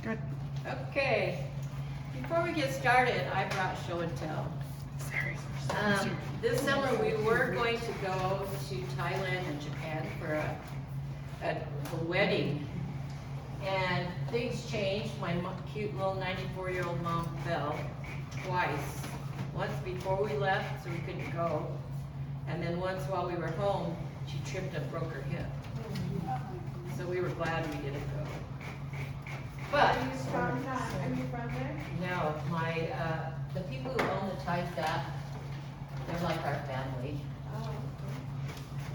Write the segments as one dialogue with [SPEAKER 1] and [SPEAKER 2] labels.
[SPEAKER 1] Good.
[SPEAKER 2] Okay, before we get started, I brought show and tell. This summer we were going to go to Thailand and Japan for a wedding. And things changed. My cute little 94-year-old mom fell twice. Once before we left, so we couldn't go. And then once while we were home, she tripped and broke her hip. So we were glad we didn't go. But
[SPEAKER 3] Are you from there?
[SPEAKER 2] no, the people who own the Thai fat, they're like our family.
[SPEAKER 3] Oh,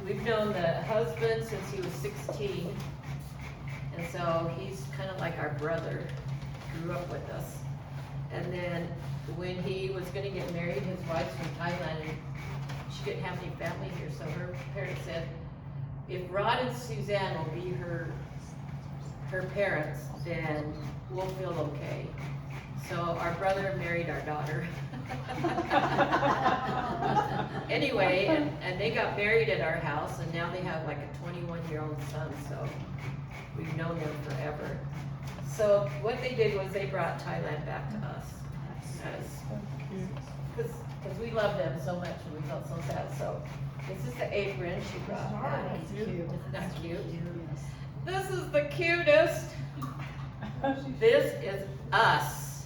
[SPEAKER 2] We've known the husband since he was 16, and so he's kind of like our brother, grew up with us. And then when he was gonna get married, his wife's from Thailand, and she didn't have any family here, so her parents said, if Rod and Suzanne will be her parents, then we'll feel okay. So our brother married our daughter. Anyway, and they got married at our house, and now they have like a 21-year-old son, so we've known them forever. So what they did was they brought Thailand back to us. Because we love them so much and we felt so sad. So this is the apron she brought back. Isn't that cute? This is the cutest. This is us.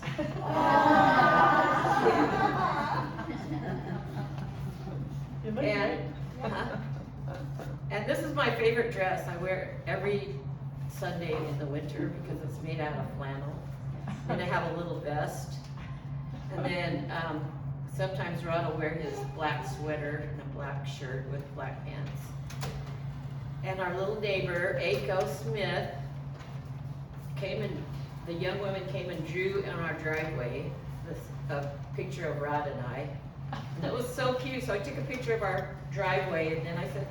[SPEAKER 2] And this is my favorite dress. I wear it every Sunday in the winter because it's made out of flannel. And I have a little vest. And then sometimes Rod will wear his black sweater and a black shirt with black pants. And our little neighbor, Aiko Smith, the young woman came and drew on our driveway a picture of Rod and I. And it was so cute, so I took a picture of our driveway, and then I said,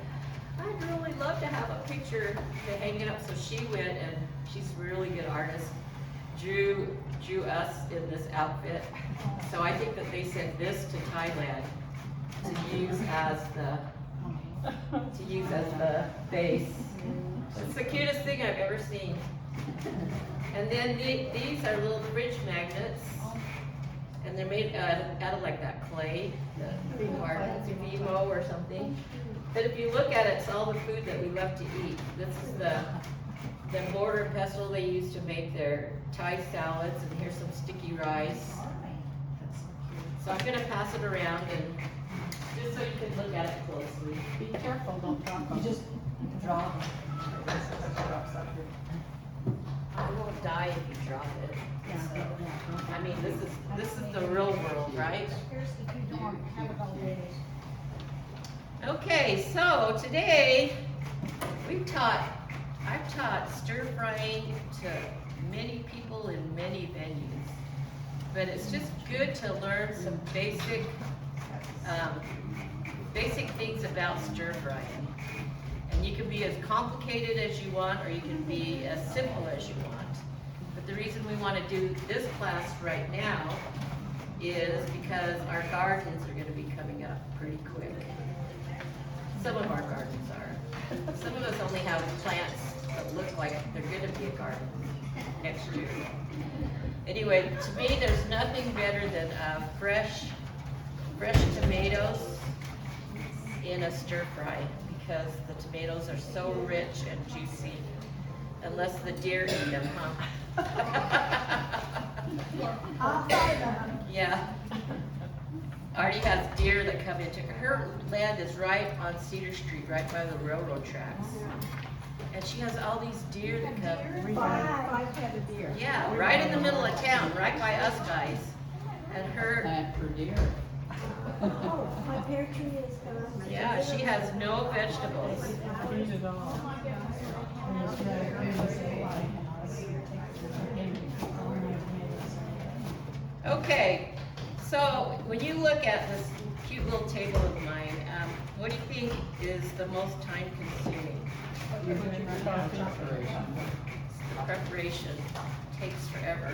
[SPEAKER 2] I'd really love to have a picture to hang it up. So she went, and she's a really good artist, drew us in this outfit. So I think that they sent this to Thailand to use as the base. It's the cutest thing I've ever seen. And then these are little fridge magnets, and they're made out of like that clay, the Vimo or something. But if you look at it, it's all the food that we love to eat. This is the mortar and pestle they use to make their Thai salads, and here's some sticky rice. So I'm gonna pass it around, and just so you can look at it closely.
[SPEAKER 1] Be careful, don't drop them.
[SPEAKER 4] You just drop them.
[SPEAKER 2] I won't die if you drop it. So, I mean, this is the real world, right? Okay, so today I've taught stir frying to many people in many venues, but it's just good to learn some basic things about stir frying. And you can be as complicated as you want, or you can be as simple as you want. But the reason we want to do this class right now is because our gardens are going to be coming up pretty quick. Some of our gardens are. Some of us only have plants that look like they're going to be a garden next year. Anyway, to me, there's nothing better than fresh tomatoes in a stir fry, because the tomatoes are so rich and juicy, unless the deer eat them, huh? Yeah. Artie has deer that come into her land is right on Cedar Street, right by the railroad tracks. And she has all these deer that come.
[SPEAKER 3] Five-headed deer.
[SPEAKER 2] Yeah, right in the middle of town, right by us guys. And her,
[SPEAKER 4] Plant for deer.
[SPEAKER 3] Oh, my pear tree is gone.
[SPEAKER 2] yeah, she has no vegetables.
[SPEAKER 1] Eat it all.
[SPEAKER 2] Okay, so when you look at this cute little table of mine, what do you think is the most time consuming? The preparation takes forever.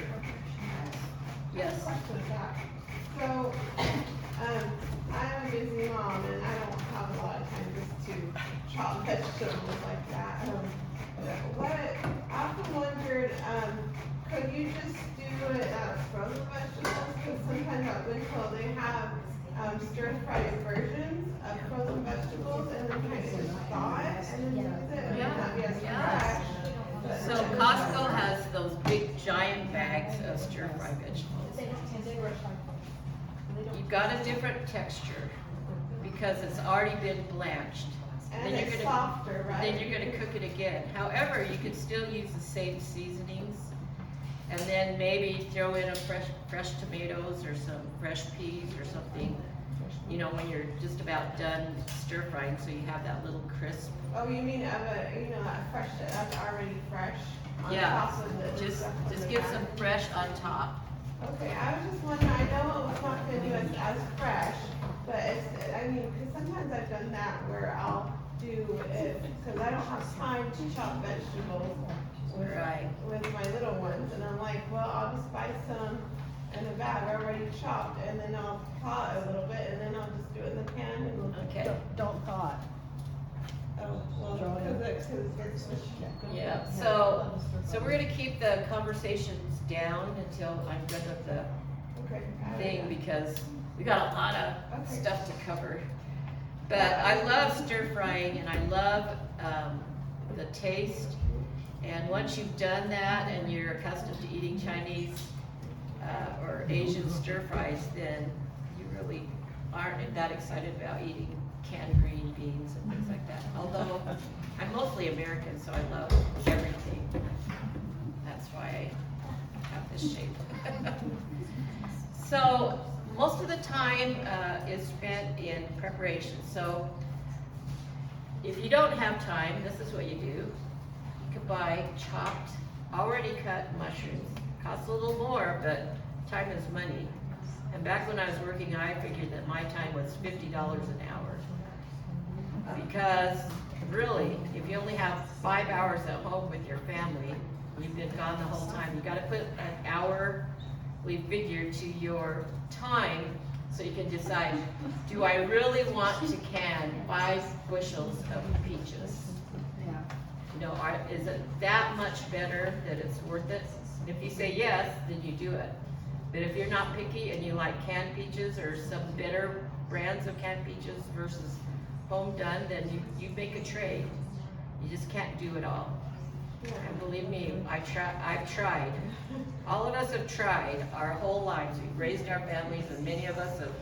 [SPEAKER 2] Yes.
[SPEAKER 3] So, I'm a busy mom and I don't have a lot of time just to chop vegetables like that. What I often wondered, Could you just do it as frozen vegetables? Because sometimes at Winco, they have stir-fried versions of frozen vegetables, and then kind of just thaw it and then use it, and
[SPEAKER 2] Yeah,
[SPEAKER 3] not be as
[SPEAKER 2] yeah.
[SPEAKER 3] fresh. but-
[SPEAKER 2] So Costco has those big giant bags of stir-fried vegetables. You've got a different texture because it's already been blanched.
[SPEAKER 3] And
[SPEAKER 2] Then you're
[SPEAKER 3] it's
[SPEAKER 2] gonna-
[SPEAKER 3] softer, right?
[SPEAKER 2] Then you're gonna cook it again. However, you could still use the same seasonings. And then maybe throw in a fresh tomatoes or some fresh peas or something, you know, when you're just about done stir frying, so you have that little crisp.
[SPEAKER 3] Oh, you mean of a, that fresh, that's already fresh on
[SPEAKER 2] Yeah,
[SPEAKER 3] top of the
[SPEAKER 2] just
[SPEAKER 3] stuff in the
[SPEAKER 2] get
[SPEAKER 3] bag?
[SPEAKER 2] some fresh on top.
[SPEAKER 3] Okay, I was just wondering, I know it's not gonna do it as fresh, but because sometimes I've done that where I'll do it, because I don't have time to chop vegetables
[SPEAKER 2] Right.
[SPEAKER 3] with my little ones, and I'm like, well, I'll just buy some in a bag already chopped, and then I'll thaw it a little bit, and then I'll just do it in the pan, and,
[SPEAKER 2] Okay,
[SPEAKER 1] Don't thaw it.
[SPEAKER 3] oh, well, because it's
[SPEAKER 2] yeah, so we're gonna keep the conversations down until I'm done with the
[SPEAKER 3] okay.
[SPEAKER 2] thing, because we got a lot of
[SPEAKER 3] Okay.
[SPEAKER 2] stuff to cover. But I love stir frying and I love, the taste. And once you've done that and you're accustomed to eating Chinese, or Asian stir fries, then you really aren't that excited about eating canned green beans and things like that. Although, I'm mostly American, so I love everything. That's why I have this shape. So, most of the time, is spent in preparation. So, if you don't have time, this is what you do. You could buy chopped, already cut mushrooms. Costs a little more, but time is money. And back when I was working, I figured that my time was $50 an hour. Because really, if you only have 5 hours at home with your family, you've been gone the whole time, you gotta put an hour, we figured, to your time, so you can decide, do I really want to can 5 bushels of peaches? You know, is it that much better that it's worth it? If you say yes, then you do it. But if you're not picky and you like canned peaches or some better brands of canned peaches versus home done, then you make a trade. You just can't do it all. And believe me, I've tried. All of us have tried our whole lives. We've raised our families, and many of us have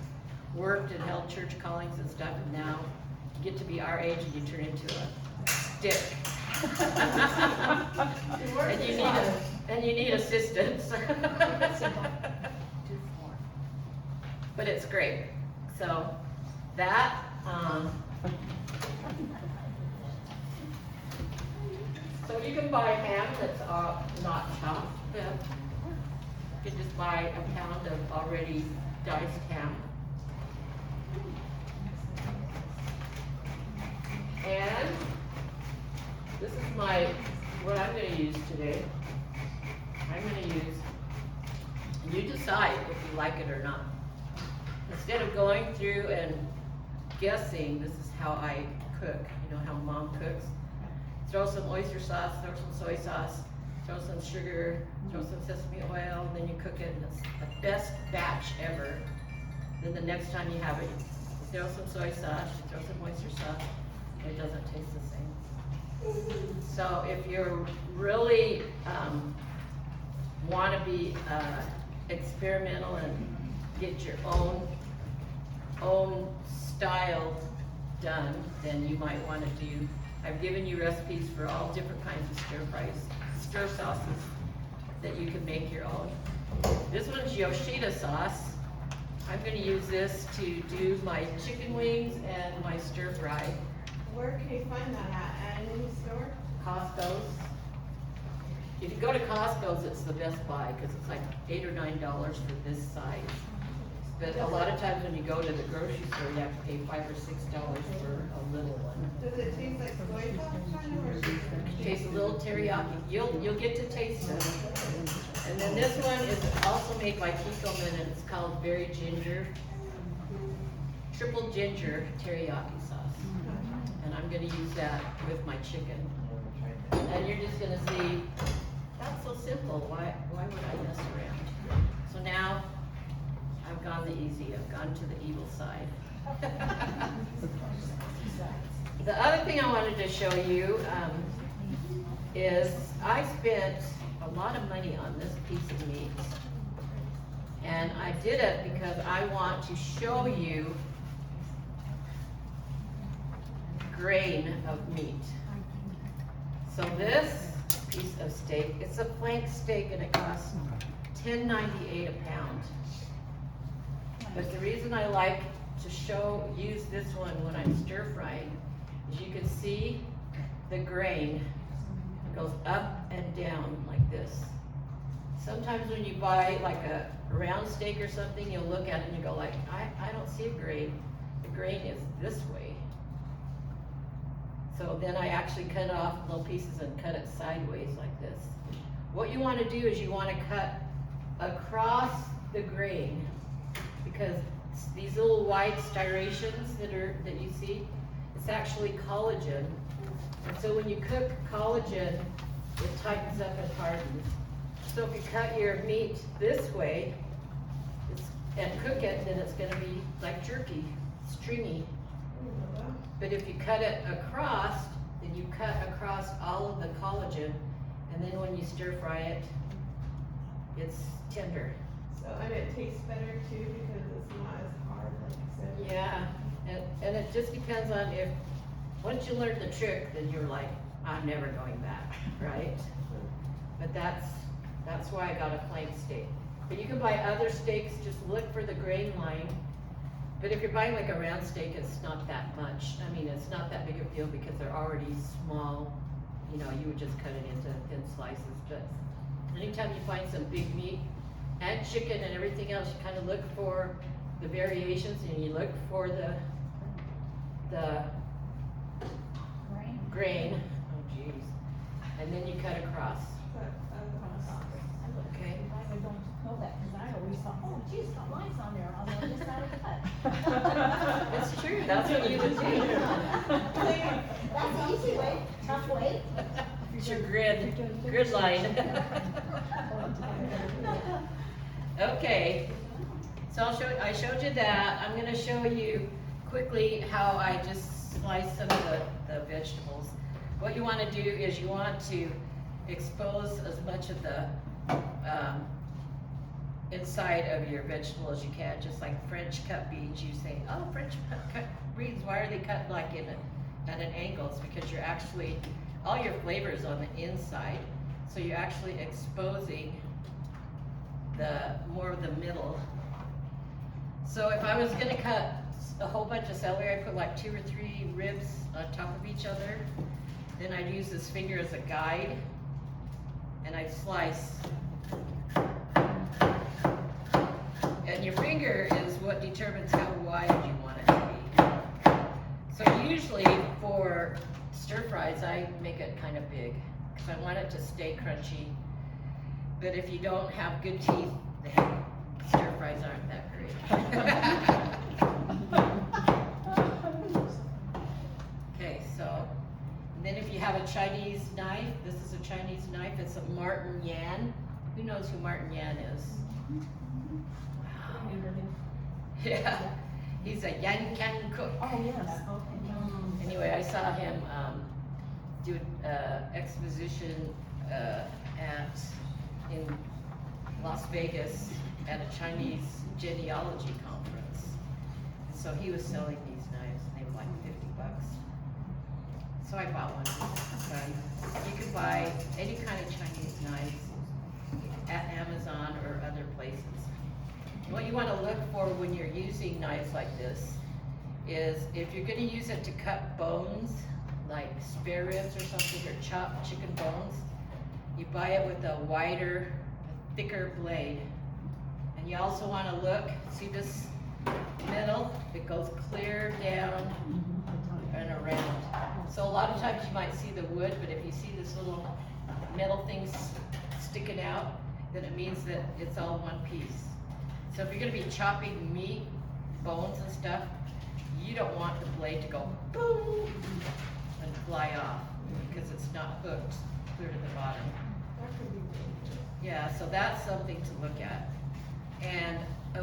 [SPEAKER 2] worked and held church callings and stuff, and now you get to be our age and you turn into a stick. and you need assistance. But it's great. So that, so you can buy ham that's not chopped. You can just buy a pound of already diced ham. And this is what I'm gonna use today. I'm gonna use, and you decide if you like it or not. Instead of going through and guessing, this is how I cook, you know how mom cooks. Throw some oyster sauce, throw some soy sauce, throw some sugar, throw some sesame oil, and then you cook it, and it's the best batch ever. Then the next time you have it, you throw some soy sauce, you throw some oyster sauce, and it doesn't taste the same. So if you're really want to be experimental and get your own style done, then you might want to do, I've given you recipes for all different kinds of stir sauces that you can make your own. This one's Yoshida sauce. I'm going to use this to do my chicken wings and my stir fry.
[SPEAKER 3] Where can you find that at any store?
[SPEAKER 2] Costco's. If you go to Costco's, it's the best buy because it's like $8 or $9 for this size. But a lot of times when you go to the grocery store, you have to pay $5 or $6 for a little one.
[SPEAKER 3] Does it taste like soy sauce kind of, or is it?
[SPEAKER 2] Tastes a little teriyaki. You'll get to taste it. And then this one is also made by Kikkoman, and it's called Berry Ginger, Triple Ginger Teriyaki Sauce. And I'm gonna use that with my chicken. And you're just gonna see, that's so simple, why would I mess around? So now, I've gone the easy, I've gone to the evil side. The other thing I wanted to show you is I spent a lot of money on this piece of meat. And I did it because I want to show you grain of meat. So this piece of steak, it's a flank steak and it costs $10.98 a pound. But the reason I like to use this one when I'm stir frying is you can see the grain goes up and down like this. Sometimes when you buy like a round steak or something, you'll look at it and you go like, I don't see a grain. The grain is this way. So then I actually cut off little pieces and cut it sideways like this. What you want to do is you want to cut across the grain, because these little white striations that you see, it's actually collagen. And so when you cook collagen, it tightens up and hardens. So if you cut your meat this way and cook it, then it's going to be like jerky, stringy. But if you cut it across, then you cut across all of the collagen, and then when you stir fry it, it's tender.
[SPEAKER 3] So, and it tastes better too because it's not as hard, like you said.
[SPEAKER 2] Yeah, and it just depends on if, once you learn the trick, then you're like, I'm never going back, right? But that's why I got a flank steak. But you can buy other steaks, just look for the grain line. But if you're buying like a round steak, it's not that much. I mean, it's not that big of a deal because they're already small. You know, you would just cut it into thin slices. But anytime you find some big meat and chicken and everything else, you kind of look for the variations and you look for the grain. Oh geez. And then you cut across. Okay.
[SPEAKER 4] I don't know that because I always thought, oh geez, got lines on there, I'll know just how to cut.
[SPEAKER 2] It's true, that's what you would do.
[SPEAKER 4] That's the easy way, tough way.
[SPEAKER 2] It's your grid line. Okay, so I showed you that. I'm gonna show you quickly how I just slice some of the vegetables. What you wanna do is you want to expose as much of the inside of your vegetable as you can, just like French cut beans. You say, oh, French cut beans, why are they cut like at an angle? It's because you're actually, all your flavors on the inside, so you're actually exposing more of the middle. So if I was gonna cut a whole bunch of celery, I put like 2 or 3 ribs on top of each other. Then I'd use this finger as a guide, and I'd slice. And your finger is what determines how wide you want it to be. So usually for stir fries, I make it kind of big, because I want it to stay crunchy. But if you don't have good teeth, then stir fries aren't that great. Okay, so, and then if you have a Chinese knife, this is a Chinese knife, it's a Martin Yan. Who knows who Martin Yan is? Wow. Yeah, he's a Yan Can cook.
[SPEAKER 4] Oh, yes, okay.
[SPEAKER 2] Anyway, I saw him do exposition in Las Vegas at a Chinese genealogy conference. And so he was selling these knives, and they were like $50. So I bought one. You could buy any kind of Chinese knives at Amazon or other places. What you want to look for when you're using knives like this is if you're going to use it to cut bones, like spare ribs or something, or chopped chicken bones, you buy it with a wider, thicker blade. And you also want to look, see this middle? It goes clear down and around. So a lot of times you might see the wood, but if you see this little metal thing sticking out, then it means that it's all one piece. So if you're going to be chopping meat, bones and stuff, you don't want the blade to go boom and fly off, because it's not hooked clear to the bottom.
[SPEAKER 3] That could be dangerous.
[SPEAKER 2] Yeah, so that's something to look at. And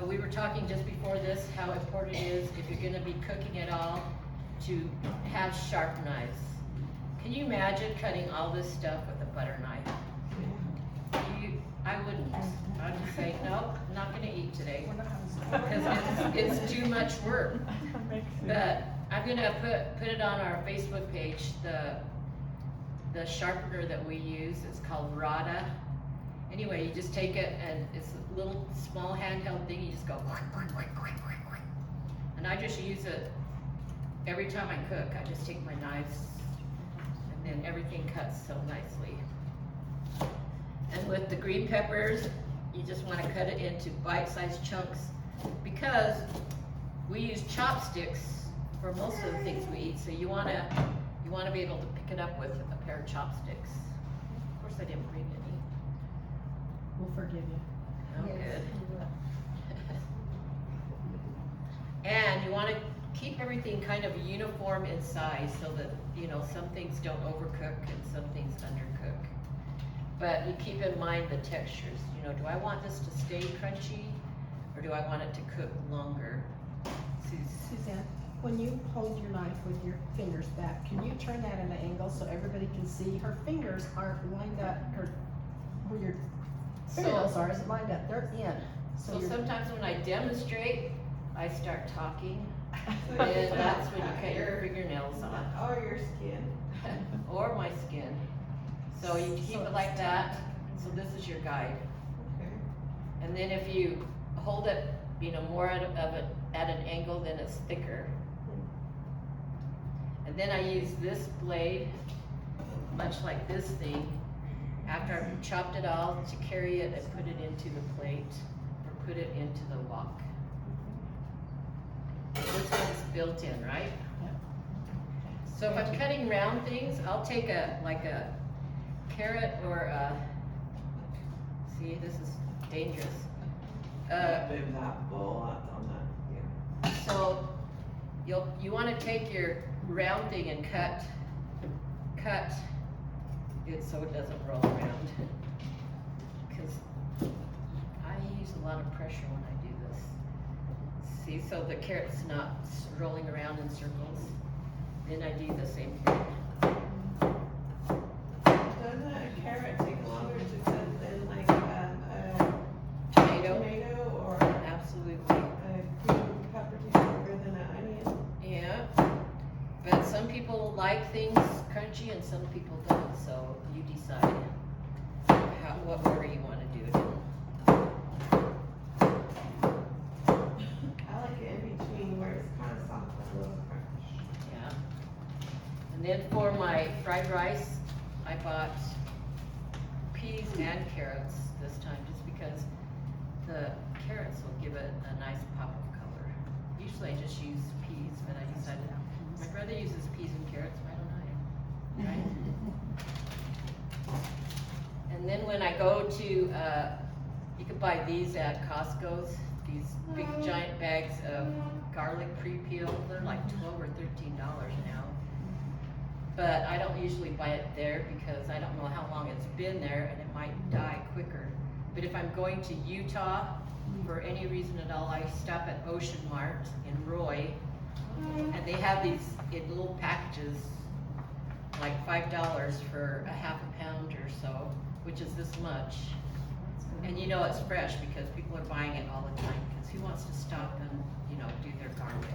[SPEAKER 2] we were talking just before this, how important it is, if you're gonna be cooking at all, to have sharp knives. Can you imagine cutting all this stuff with a butter knife? I wouldn't. I'd just say, nope, I'm not gonna eat today, because it's too much work. But I'm gonna put it on our Facebook page, the sharpener that we use, it's called Rada. Anyway, you just take it and it's a little small handheld thing, you just go and I just use it every time I cook. I just take my knives and then everything cuts so nicely. And with the green peppers, you just wanna cut it into bite-sized chunks because we use chopsticks for most of the things we eat, so you wanna be able to pick it up with a pair of chopsticks. Of course, I didn't bring any.
[SPEAKER 1] We'll forgive you.
[SPEAKER 2] Oh,
[SPEAKER 4] Yes,
[SPEAKER 2] good.
[SPEAKER 4] you will.
[SPEAKER 2] And you wanna keep everything kind of uniform in size so that, you know, some things don't overcook and some things undercook. But you keep in mind the textures, you know, do I want this to stay crunchy or do I want it to cook longer?
[SPEAKER 1] Suzanne, when you hold your knife with your fingers back, can you turn that at an angle so everybody can see? Her fingers aren't lined up, where your fingernails are, isn't lined up, they're in.
[SPEAKER 2] So
[SPEAKER 1] you're-
[SPEAKER 2] sometimes when I demonstrate, I start talking,
[SPEAKER 3] So
[SPEAKER 2] and
[SPEAKER 3] you
[SPEAKER 2] that's
[SPEAKER 3] just
[SPEAKER 2] when you
[SPEAKER 3] cut
[SPEAKER 2] cut your fingernails off.
[SPEAKER 3] Or your skin.
[SPEAKER 2] Or my skin. So you keep it like that, so this is your guide.
[SPEAKER 3] Okay.
[SPEAKER 2] And then if you hold it, you know, more at an angle, then it's thicker. And then I use this blade, much like this thing, after I've chopped it all, to carry it and put it into the plate, or put it into the wok. This one's built in, right? So if I'm cutting round things, I'll take like a carrot or a, see, this is dangerous.
[SPEAKER 3] Move that bowl up on that, yeah.
[SPEAKER 2] So you want to take your round thing and cut it so it doesn't roll around. Because I use a lot of pressure when I do this. See, so the carrot's not rolling around in circles. Then I do the same thing.
[SPEAKER 3] Doesn't a carrot take longer to cut than like a tomato or
[SPEAKER 2] Absolutely.
[SPEAKER 3] a green pepper takes longer than an onion?
[SPEAKER 2] Yeah. But some people like things crunchy and some people don't, so you decide what order you want to do it in.
[SPEAKER 3] I like it in between where it's kind of soft and a little crunch.
[SPEAKER 2] Yeah. And then for my fried rice, I bought peas and carrots this time, just because the carrots will give it a nice pop of color. Usually I just use peas, but I decided my brother uses peas and carrots, why don't I? Right? And then when I go to, you can buy these at Costco's, these big giant bags of garlic pre-peeled, they're like $12 or $13 now. But I don't usually buy it there because I don't know how long it's been there and it might die quicker. But if I'm going to Utah, for any reason at all, I stop at Ocean Mart in Roy, and they have these in little packages, like $5 for a half a pound or so, which is this much. And you know it's fresh because people are buying it all the time, because who wants to stop and, you know, do their garlic?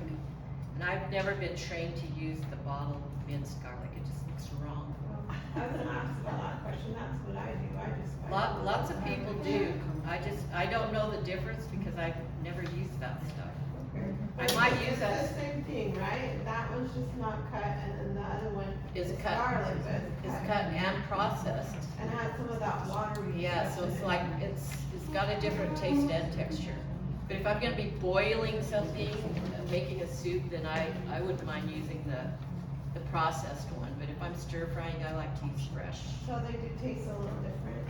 [SPEAKER 2] And I've never been trained to use the bottled minced garlic, it just looks wrong.
[SPEAKER 3] Well, I was gonna ask about that question, that's what I do, I just. buy
[SPEAKER 2] Lots of people do. I don't know the difference because I've never used that stuff.
[SPEAKER 3] Okay.
[SPEAKER 2] I might use that.
[SPEAKER 3] It's the same thing, right? That one's just not cut, and then the other one
[SPEAKER 2] Is
[SPEAKER 3] is
[SPEAKER 2] cut,
[SPEAKER 3] garlic, but
[SPEAKER 2] is cut and processed.
[SPEAKER 3] and has some of that watery.
[SPEAKER 2] Yeah, so it's like, it's got a different taste and texture. But if I'm gonna be boiling something, making a soup, then I wouldn't mind using the processed one. But if I'm stir frying, I like to use fresh.
[SPEAKER 3] So they do taste a little different.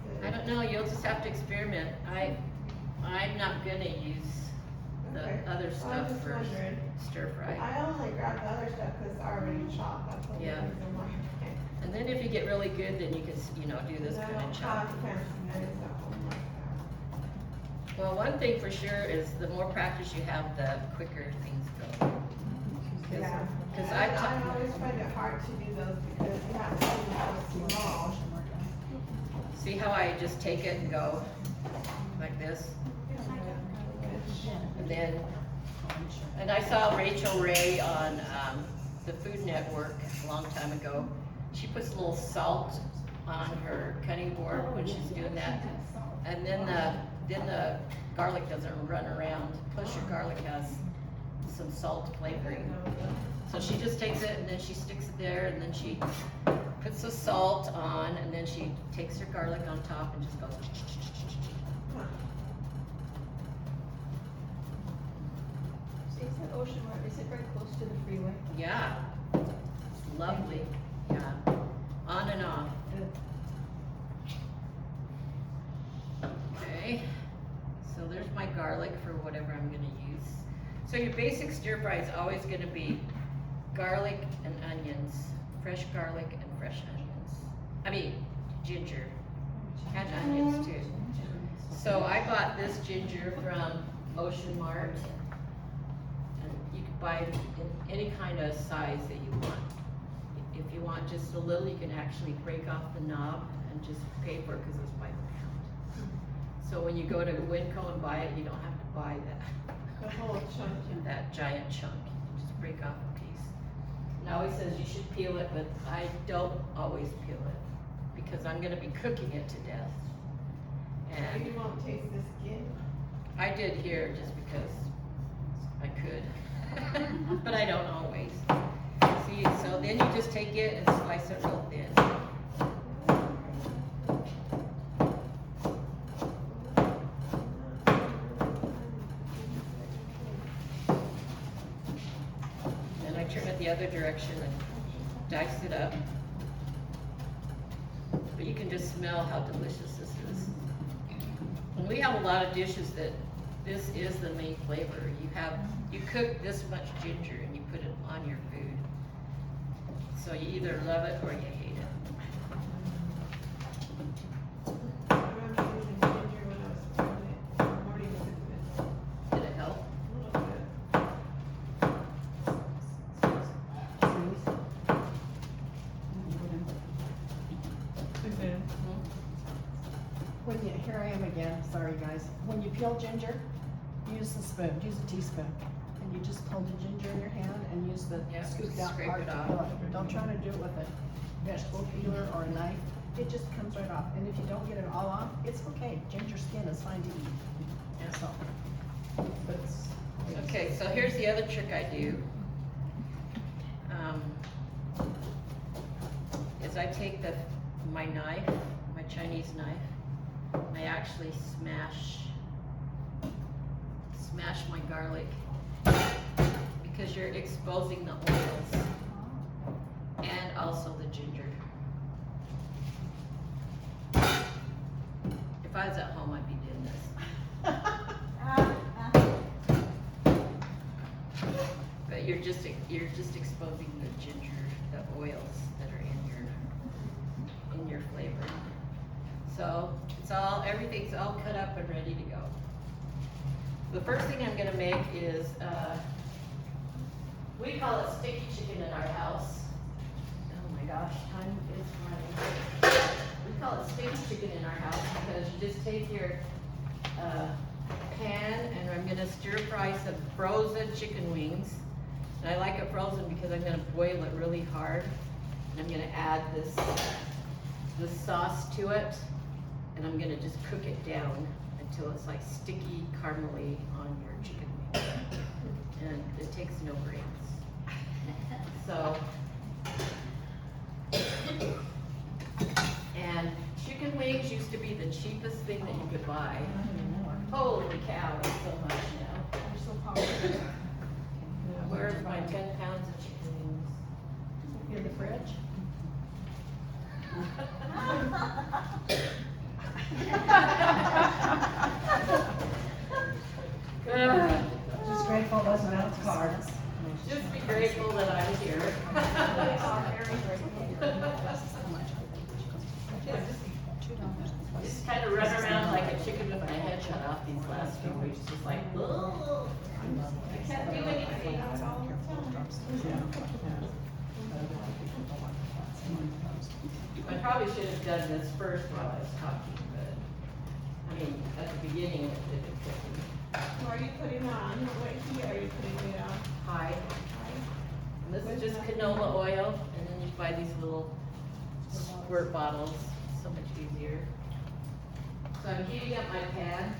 [SPEAKER 3] with the-
[SPEAKER 2] I don't know, you'll just have to experiment. I'm not gonna use the
[SPEAKER 3] Okay.
[SPEAKER 2] other
[SPEAKER 3] Well, I'm
[SPEAKER 2] stuff
[SPEAKER 3] just
[SPEAKER 2] for
[SPEAKER 3] wondering.
[SPEAKER 2] stir fry.
[SPEAKER 3] I only grabbed the other stuff because it's already chopped, that's the only
[SPEAKER 2] Yeah.
[SPEAKER 3] reason why.
[SPEAKER 2] And then if you get really good, then you can, do this
[SPEAKER 3] I
[SPEAKER 2] kind
[SPEAKER 3] don't
[SPEAKER 2] of
[SPEAKER 3] have
[SPEAKER 2] chop.
[SPEAKER 3] fancy knives at home like that.
[SPEAKER 2] Well, one thing for sure is the more practice you have, the quicker things go.
[SPEAKER 3] Yeah.
[SPEAKER 2] Because
[SPEAKER 3] I
[SPEAKER 2] I've
[SPEAKER 3] always find it hard to do those because you have to do them so small.
[SPEAKER 2] see how I just take it and go like this? And then, and I saw Rachel Ray on the Food Network a long time ago. She puts a little salt on her cutting board when she's doing that. And then the garlic doesn't run around. Plus your garlic has some salt flavoring. So she just takes it and then she sticks it there and then she puts the salt on and then she takes her garlic on top and just goes.
[SPEAKER 4] So is that Ocean Road, is it very close to the freeway?
[SPEAKER 2] Yeah, it's lovely, yeah, on and off. Okay, so there's my garlic for whatever I'm gonna use. So your basic stir fry is always gonna be garlic and onions, fresh garlic and fresh onions. I mean, ginger, and onions too. So I bought this ginger from Ocean Mart. And you can buy it in any kind of size that you want. If you want just a little, you can actually break off the knob and just pay for it because it's by the pound. So when you go to Winco and buy it, you don't have to buy
[SPEAKER 3] The whole chunk.
[SPEAKER 2] that giant chunk. You just break off a piece. It always says you should peel it, but I don't always peel it because I'm gonna be cooking it to death. And
[SPEAKER 3] You won't taste the skin.
[SPEAKER 2] I did here just because I could, but I don't always. See, so then you just take it and slice it real thin. Then I turn it the other direction and dice it up. But you can just smell how delicious this is. And we have a lot of dishes that this is the main flavor. You cook this much ginger and you put it on your food. So you either love it or you hate it.
[SPEAKER 3] I remember using ginger when I was pregnant. Morning sickness.
[SPEAKER 2] Did it help?
[SPEAKER 3] A little bit.
[SPEAKER 1] Suzanne? When you, here I am again, sorry guys. When you peel ginger, use the spoon, use a teaspoon. And you just hold the ginger in your hand and use the
[SPEAKER 2] Yeah,
[SPEAKER 1] scooped out
[SPEAKER 2] scrape
[SPEAKER 1] part
[SPEAKER 2] it
[SPEAKER 1] to
[SPEAKER 2] off.
[SPEAKER 1] peel it. Don't try to do it with a vegetable peeler or a knife. It just comes right off. And if you don't get it all off, it's okay. Ginger skin is fine to eat.
[SPEAKER 2] Yeah.
[SPEAKER 1] So, but it's-
[SPEAKER 2] Okay, so here's the other trick I do. Is I take my knife, my Chinese knife, and I actually smash my garlic because you're exposing the oils and also the ginger. If I was at home, I'd be doing this. But you're just exposing the ginger, the oils that are in your flavor. So everything's all cut up and ready to go. The first thing I'm gonna make is, we call it sticky chicken in our house. Oh my gosh, time is running. We call it sticky chicken in our house because you just take your pan and I'm gonna stir fry some frozen chicken wings. And I like it frozen because I'm gonna boil it really hard. And I'm gonna add this sauce to it. And I'm gonna just cook it down until it's like sticky caramely on your chicken wings. And it takes no brains. So, and chicken wings used to be the cheapest thing that you could buy. Holy cow, it's so much now.
[SPEAKER 1] They're so popular.
[SPEAKER 2] Where's my 10 pounds of chicken wings?
[SPEAKER 1] In the fridge? Just grateful those announce cards.
[SPEAKER 2] Just be grateful that I'm here.
[SPEAKER 4] They are very grateful.
[SPEAKER 2] just kind of run around like a chicken with my head shut off these last few weeks, just like, oh, I can't do anything. I probably should have done this first while I was talking, but, I mean, at the beginning it didn't fit me.
[SPEAKER 3] So are you putting it on what heat are you putting it on?
[SPEAKER 2] High. And this is just canola oil, and then you buy these little squirt bottles, so much easier. So I'm heating up my pan.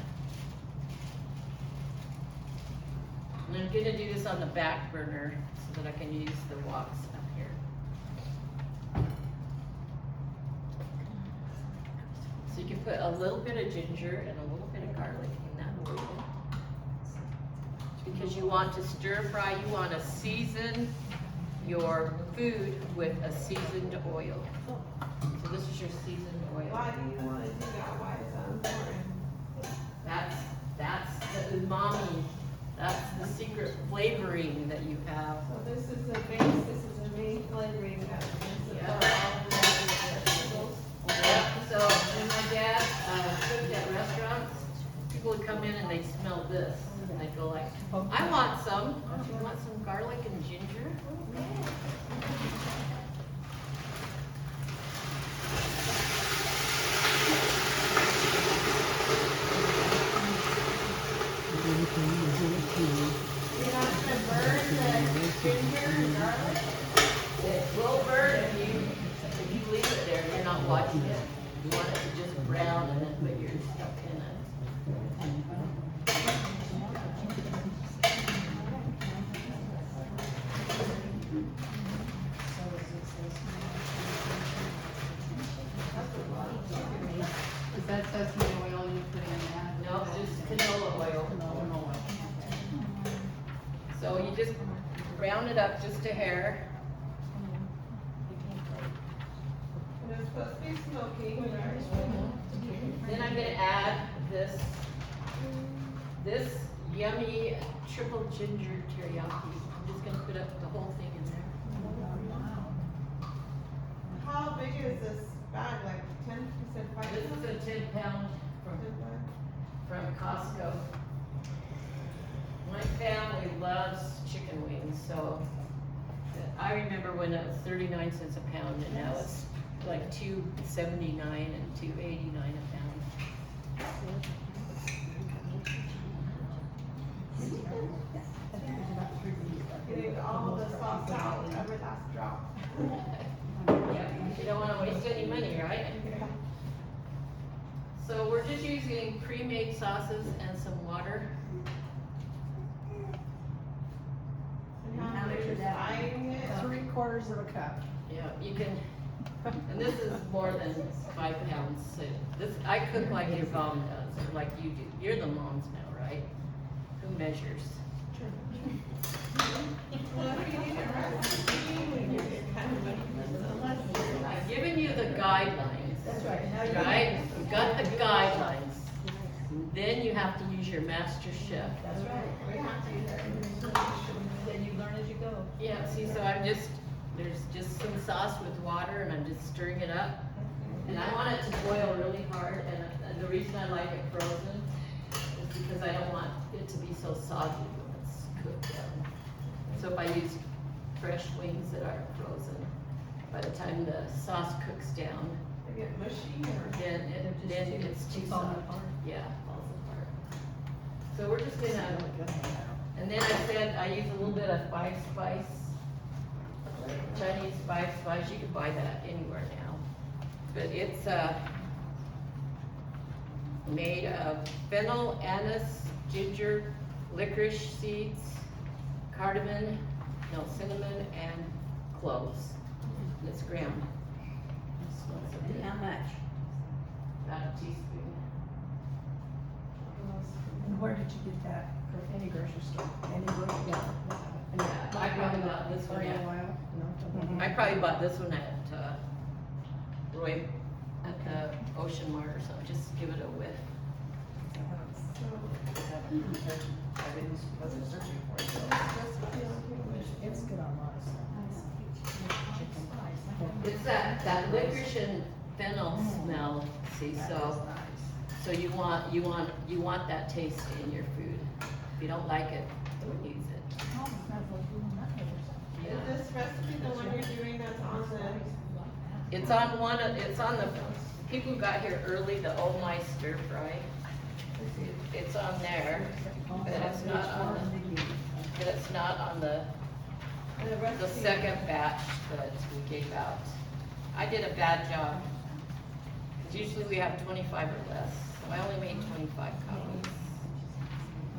[SPEAKER 2] And I'm gonna do this on the back burner so that I can use the woks up here. So you can put a little bit of ginger and a little bit of garlic in that oil. Because you want to stir fry, you want to season your food with a seasoned oil. So this is your seasoned oil.
[SPEAKER 3] Why do you want to do that? Why is that important?
[SPEAKER 2] That's the umami, that's the secret flavoring that you have.
[SPEAKER 3] So this is the base, this is the main flavoring that is for all of the vegetables.
[SPEAKER 2] Yeah, so when my dad cooked at restaurants, people would come in and they'd smell this, and they'd go like, I want some, do you want some garlic and ginger?
[SPEAKER 4] You're not gonna burn the ginger and garlic?
[SPEAKER 2] It will burn if you leave it there, you're not watching it. You want it to just brown and then put your stuff in it.
[SPEAKER 5] Is that sesame oil you put in that?
[SPEAKER 2] No, just canola oil. So you just brown it up just a hair.
[SPEAKER 3] And it's supposed to be smoky, right?
[SPEAKER 2] Then I'm gonna add this yummy triple ginger teriyaki. I'm just gonna put up the whole thing in there.
[SPEAKER 3] How big is this bag? Like 10? You said 5?
[SPEAKER 2] This is a 10-pound from Costco. My family loves chicken wings, so I remember when it was 39 cents a pound, and now it's like $2.79 and $2.89 a pound.
[SPEAKER 3] Getting all the sauce out, every last drop.
[SPEAKER 2] Yeah, you don't wanna waste any money, right? So we're just using pre-made sauces and some water.
[SPEAKER 3] And how much is buying it?
[SPEAKER 1] 3/4 of a cup.
[SPEAKER 2] Yeah, you can, and this is more than 5 pounds. So this, I cook like your mom does, or like you do. You're the moms now, right? Who measures?
[SPEAKER 3] Well, if you need a recipe, we can get kind of money.
[SPEAKER 2] I've given you the guidelines,
[SPEAKER 1] That's right. Now you-
[SPEAKER 2] right? You've got the guidelines. Then you have to use your master chef.
[SPEAKER 1] That's right.
[SPEAKER 3] We have to use it.
[SPEAKER 4] Then you learn as you go.
[SPEAKER 2] Yeah, see, so there's just some sauce with water, and I'm just stirring it up. And I want it to boil really hard, and the reason I like it frozen is because I don't want it to be so soggy when it's cooked down. So if I use fresh wings that aren't frozen, by the time the sauce cooks down,
[SPEAKER 3] They get mushy or?
[SPEAKER 2] then it's too
[SPEAKER 1] falling
[SPEAKER 2] soft.
[SPEAKER 1] apart.
[SPEAKER 2] Yeah, it falls apart. So we're just gonna, and then I said I use a little bit of 5-spice, Chinese 5-spice, you can buy that anywhere now. But it's, made of fennel, anise, ginger, licorice seeds, cinnamon, and cloves. And it's ground. It smells so good.
[SPEAKER 4] How much?
[SPEAKER 2] About a teaspoon.
[SPEAKER 1] And where did you get that? From any grocery store? Anywhere? Yeah.
[SPEAKER 2] Yeah, I probably got this one
[SPEAKER 1] For a
[SPEAKER 2] at,
[SPEAKER 1] while? No?
[SPEAKER 2] I probably bought this one at, Roy, at the Ocean Mart or something, just give it a whiff.
[SPEAKER 1] It's good on lots of stuff.
[SPEAKER 2] It's that licorice and fennel smell, see, so So you want that taste in your food. If you don't like it, don't use it.
[SPEAKER 4] Almost smells like doing nothing or something.
[SPEAKER 3] Is this recipe the one you're doing that's on the?
[SPEAKER 2] It's on the, people who got here early, the Oh My Stir Fry. It's on there, but it's not on the second batch that we gave out. I did a bad job. 'Cause usually we have 25 or less, so I only made 25 copies.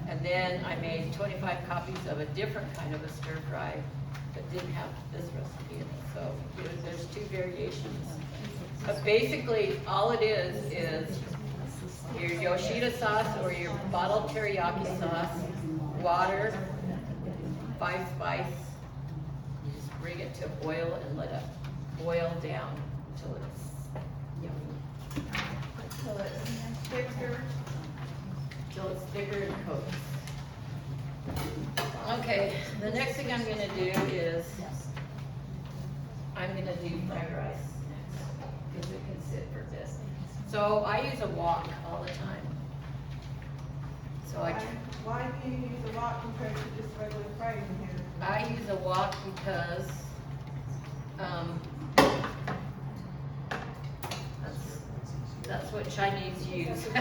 [SPEAKER 2] And then I made 25 copies of a different kind of a stir fry that didn't have this recipe in it, so there's two variations. But basically, all it is your Yoshida sauce or your bottled teriyaki sauce, water, 5 spice. You just bring it to a boil and let it boil down until it's yummy.
[SPEAKER 3] Till it's thicker.
[SPEAKER 2] Till it's thicker and coats. Okay, the next thing I'm gonna do is, I'm gonna do fried rice next, because it can sit for a bit. So I use a wok all the time. So
[SPEAKER 3] Why do you use a wok compared to just regular frying pan?
[SPEAKER 2] I use a wok because, that's what Chinese use.
[SPEAKER 3] And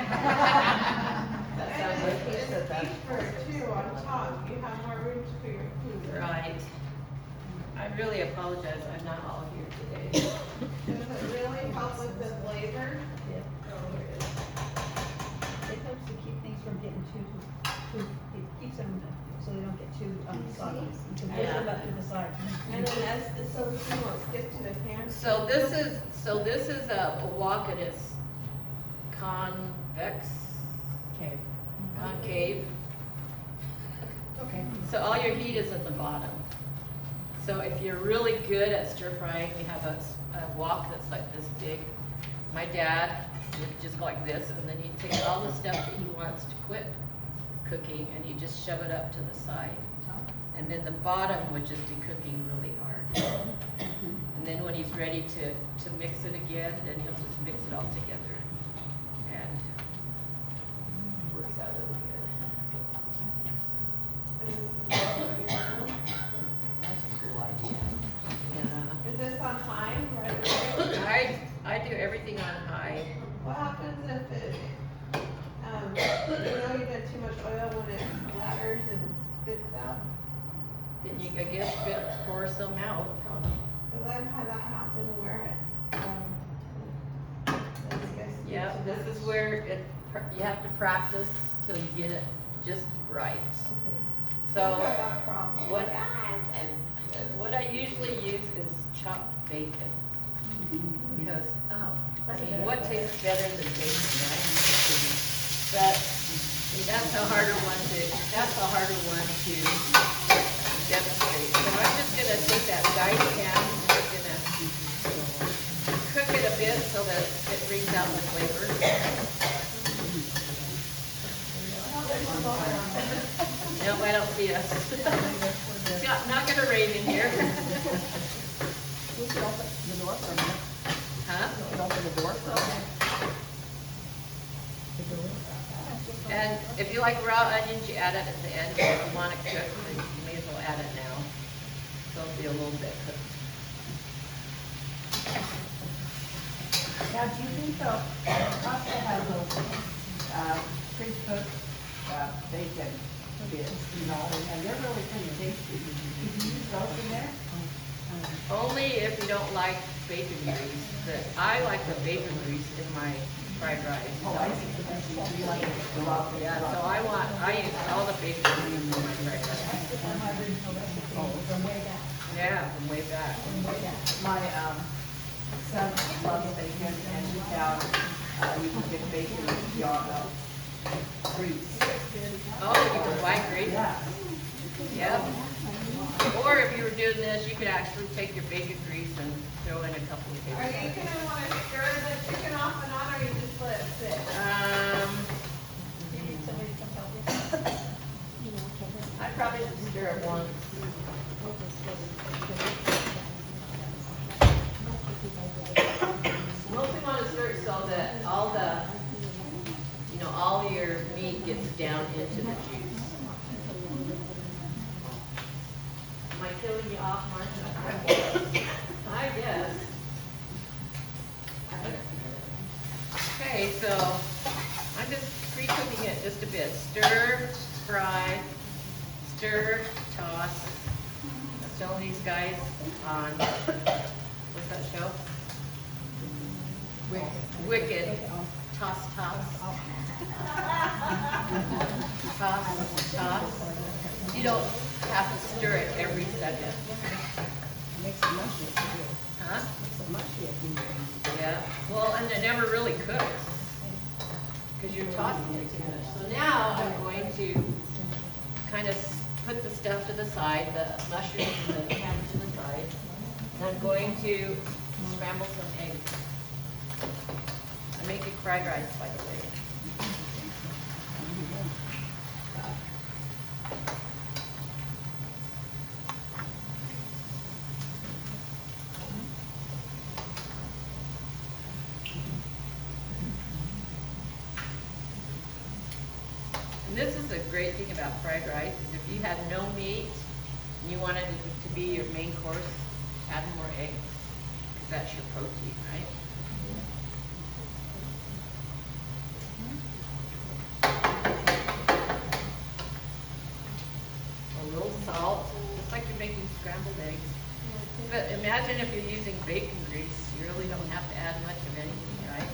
[SPEAKER 3] it's deeper too on top, you have more room to put your food.
[SPEAKER 2] Right. I really apologize, I'm not all here today.
[SPEAKER 3] Does it really help with the flavor?
[SPEAKER 4] It helps to keep things from getting too, it keeps them so they don't get too soggy. You can push them up to the side.
[SPEAKER 3] And then so the food won't stick to the pan?
[SPEAKER 2] So this is a wok and it's convex, concave.
[SPEAKER 1] Okay.
[SPEAKER 2] So all your heat is at the bottom. So if you're really good at stir frying, we have a wok that's like this big. My dad would just go like this, and then he'd take all the stuff that he wants to quit cooking, and he'd just shove it up to the side. And then the bottom would just be cooking really hard. And then when he's ready to mix it again, then he'll just mix it all together. And it works out really good.
[SPEAKER 3] Is this on high right away?
[SPEAKER 2] I do everything on high.
[SPEAKER 3] What happens if it, you get too much oil when it splatters and spits out?
[SPEAKER 2] Then you could get pour some out.
[SPEAKER 3] Cause I've had that happen where
[SPEAKER 2] Yeah, this is where you have to practice till you get it just right. So what I usually use is chopped bacon. Because, I mean, what tastes better than bacon, right? But that's a harder one to demonstrate. So I'm just gonna take that guide pan, and we're gonna cook it a bit so that it brings out the flavor. Nope, I don't see us. It's not gonna rain in here.
[SPEAKER 1] We could open the door for a minute.
[SPEAKER 2] Huh?
[SPEAKER 1] We could open the door for a minute.
[SPEAKER 2] And if you like raw onions, you add it at the end. If you want it cooked, then you may as well add it now. So it'll be a little bit cooked.
[SPEAKER 1] Now, do you think Costco has those, pre-cooked, bacon bits, and they're really pretty tasty. Could you use those in there?
[SPEAKER 2] Only if you don't like bacon grease, but I like the bacon grease in my fried rice.
[SPEAKER 1] Oh, I see. So you like it to go out there?
[SPEAKER 2] Yeah, so I use all the bacon grease in my fried rice.
[SPEAKER 1] From way back.
[SPEAKER 2] Yeah, from way back.
[SPEAKER 1] My, son loves bacon, and he found, you can get bacon with jar grease.
[SPEAKER 2] Oh, you can buy grease?
[SPEAKER 1] Yeah.
[SPEAKER 2] Yep. Or if you were doing this, you could actually take your bacon grease and throw in a couple of
[SPEAKER 3] Are you
[SPEAKER 2] tablespoons.
[SPEAKER 3] gonna wanna stir the chicken off and on, or you just let it sit?
[SPEAKER 2] I probably just stir it once. Mostly want to stir it so that all the the juice. Am I killing you off, Marcia? I guess. Okay, so I'm just pre-cooking it just a bit. Stir, fry, stir, toss. I'm showing these guys on, what's that show? Wicked. Toss, toss. Toss, toss. You don't have to stir it every second.
[SPEAKER 1] Makes it mushy if you do.
[SPEAKER 2] Huh?
[SPEAKER 1] Makes it mushy if you do.
[SPEAKER 2] Yeah, well, and it never really cooks, because you're tossing it too much. So now I'm going to kind of put the stuff to the side, the mushrooms and the cabbage to the side. And I'm going to scramble some eggs. I'm making fried rice, by the way. And this is the great thing about fried rice, is if you had no meat and you wanted it to be your main course, add more eggs, because that's your protein, right? A little salt, just like you're making scrambled eggs. But imagine if you're using bacon grease, you really don't have to add much of anything, right?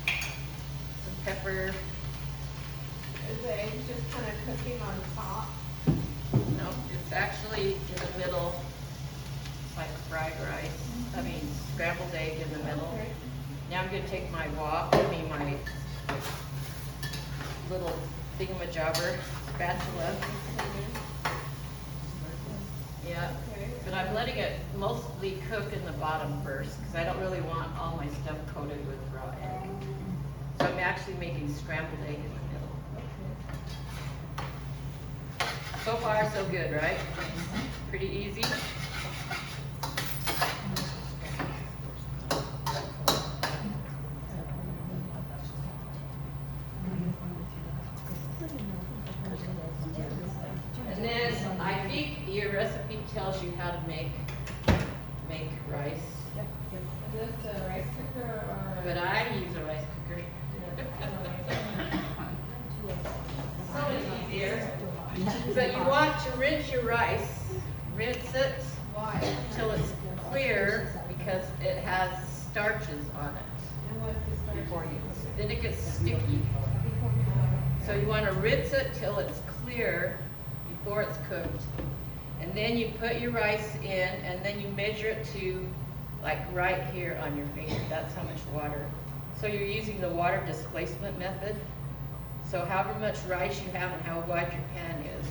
[SPEAKER 2] Some pepper.
[SPEAKER 3] Is the egg just kind of cooking on top?
[SPEAKER 2] No, it's actually in the middle. It's like fried rice. I mean, scrambled egg in the middle.
[SPEAKER 3] Okay.
[SPEAKER 2] Now I'm gonna take my my little thingamajobber spatula. Yeah,
[SPEAKER 3] Okay.
[SPEAKER 2] but I'm letting it mostly cook in the bottom first, because I don't really want all my stuff coated with raw egg. So I'm actually making scrambled egg in the middle. So far, so good, right? Pretty easy. And then I think your recipe tells you how to make rice,
[SPEAKER 3] Is this a rice cooker or?
[SPEAKER 2] but I use a rice cooker. So much easier. But you want to rinse your rice, rinse it
[SPEAKER 3] Why?
[SPEAKER 2] until it's clear, because it has starches on it
[SPEAKER 3] And what's the starch?
[SPEAKER 2] before you, then it gets sticky. So you want to rinse it till it's clear before it's cooked. And then you put your rice in, and then you measure it to like right here on your finger. That's how much water. So you're using the water displacement method. So however much rice you have and how wide your pan is,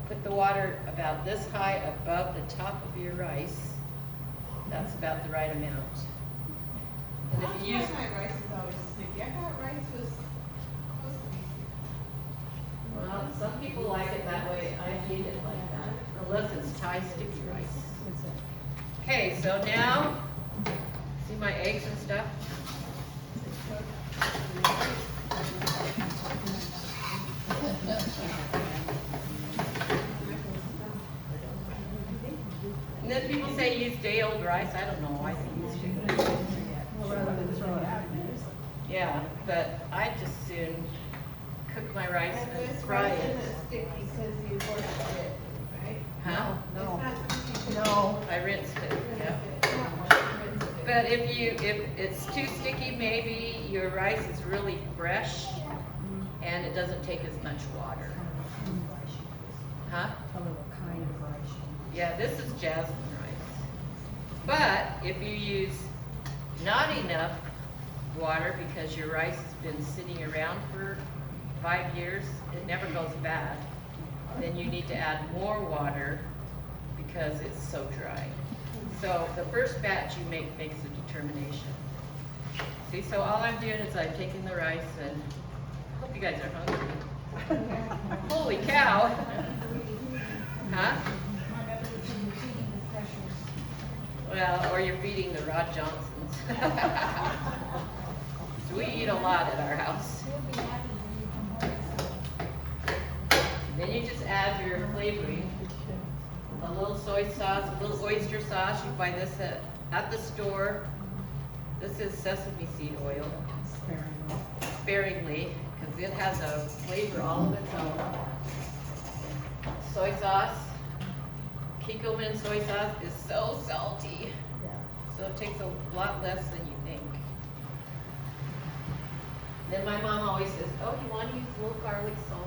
[SPEAKER 2] put the water about this high above the top of your rice. That's about the right amount. And if you use,
[SPEAKER 3] My rice is always sticky. I thought rice was supposed to be sticky.
[SPEAKER 2] well, some people like it that way. I hate it like that, unless it's Thai sticky rice. Okay, so now, see my eggs and stuff? And then people say use day-old rice. I don't know. I think it's good.
[SPEAKER 1] Well, rather than throw it out, you use it.
[SPEAKER 2] Yeah, but I just soon cook my rice
[SPEAKER 3] And
[SPEAKER 2] and
[SPEAKER 3] this
[SPEAKER 2] fry
[SPEAKER 3] rice
[SPEAKER 2] it.
[SPEAKER 3] isn't sticky because you washed it, right?
[SPEAKER 2] Huh?
[SPEAKER 3] It's not sticky. 'cause
[SPEAKER 1] No.
[SPEAKER 2] I rinsed it,
[SPEAKER 3] you
[SPEAKER 2] yeah.
[SPEAKER 3] rinsed it. It's not washed, you rinsed it.
[SPEAKER 2] But if it's too sticky, maybe your rice is really fresh and it doesn't take as much water. Huh?
[SPEAKER 1] Tell me what kind of rice.
[SPEAKER 2] Yeah, this is jasmine rice. But if you use not enough water because your rice has been sitting around for 5 years, it never goes bad, then you need to add more water because it's so dry. So the first batch you make makes a determination. See, so all I'm doing is I'm taking the rice and, I hope you guys are hungry. Holy cow. Huh? Well, or you're feeding the Rod Johnsons. So we eat a lot at our house. Then you just add your flavoring. A little soy sauce, a little oyster sauce. You buy this at the store. This is sesame seed oil. Sparingly, because it has a flavor all of its own. Soy sauce. Kikkoman soy sauce is so salty. So it takes a lot less than you think. Then my mom always says, oh, you want to use a little garlic salt?